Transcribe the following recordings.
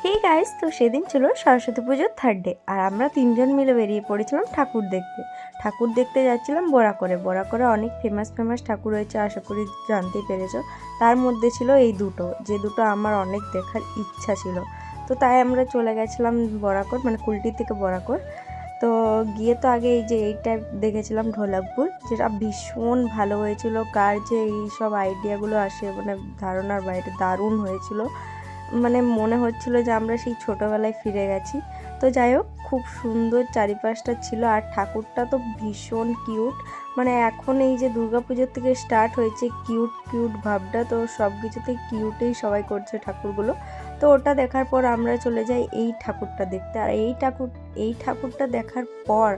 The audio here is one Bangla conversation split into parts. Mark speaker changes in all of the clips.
Speaker 1: हे गाइस, तो সেদিন ছিল সরস্বতী পুজোর থার্ড ডে আর আমরা তিনজন মিলে বেরিয়ে পড়েছিলাম ঠাকুর দেখতে যাচ্ছিলাম বরাকরে অনেক ফেমাস ঠাকুর রয়েছে, আশা করি জানতেই পেরেছো। তার মধ্যে ছিল এই দুটো, যে দুটো আমার অনেক দেখার ইচ্ছা ছিল। তো তাই আমরা চলে গেছিলাম বরাকর, মানে কুলটি থেকে বরাকর। তো গিয়ে তো আগে এই যে এইটা দেখেছিলাম ঢোলাকপুর, যেটা ভীষণ ভালো হয়েছিল। কার যে এই সব আইডিয়াগুলো আসে, মানে ধারণার বাইরে দারুণ হয়েছিল। মানে মনে হচ্ছিল যে আমরা সেই ছোটোবেলায় ফিরে গেছি। তো যাই হোক, খুব সুন্দর চারিপাশটা ছিল আর ঠাকুরটা তো ভীষণ কিউট। মানে এখন এই যে দুর্গাপুজোর থেকে স্টার্ট হয়েছে কিউট ভাবটা, তো সব কিছুতেই কিউটেই সবাই করছে ঠাকুরগুলো। তো ওটা দেখার পর আমরা চলে যাই এই ঠাকুরটা দেখতে। আর এই ঠাকুরটা দেখার পর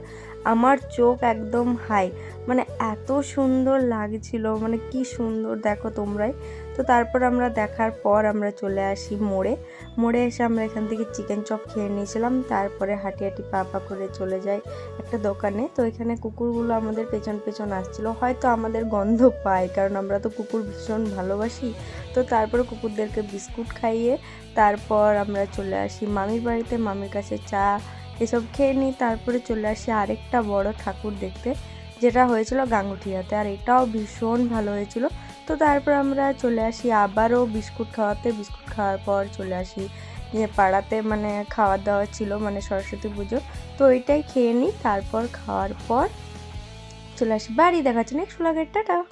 Speaker 1: আমার চোখ একদম হাই, মানে এত সুন্দর লাগছিল, মানে কি সুন্দর দেখো তোমরাই। তো তারপর আমরা দেখার পর আমরা চলে আসি মোড়ে এসে আমরা এখান থেকে চিকেন চপ খেয়ে নিয়েছিলাম। তারপরে হাঁটি পা করে চলে যাই একটা দোকানে। তো এখানে কুকুরগুলো আমাদের পেছন আসছিল, হয়তো আমাদের গন্ধ পায় কারণ আমরা তো কুকুর ভীষণ ভালোবাসি। তো তারপরে কুকুরদেরকে বিস্কুট খাইয়ে তারপর আমরা চলে আসি মামির বাড়িতে, মামির কাছে চা এসব খেয়ে নিই। তারপরে চলে আসি আরেকটা বড় ঠাকুর দেখতে, যেটা হয়েছিল গাঙ্গুটিয়াতে, আর এটাও ভীষণ ভালো হয়েছিল। তো তারপর আমরা চলে আসি আবারও বিস্কুট খাওয়ার পর চলে আসি যে পাড়াতে, মানে খাওয়া দাওয়া ছিল, মানে সরস্বতী পুজো। তো ওইটাই খেয়ে নিই, তারপর খাওয়ার পর চলে আসি বাড়ি। দেখাচ্ছি নেক্সট ব্লগের, টাটা।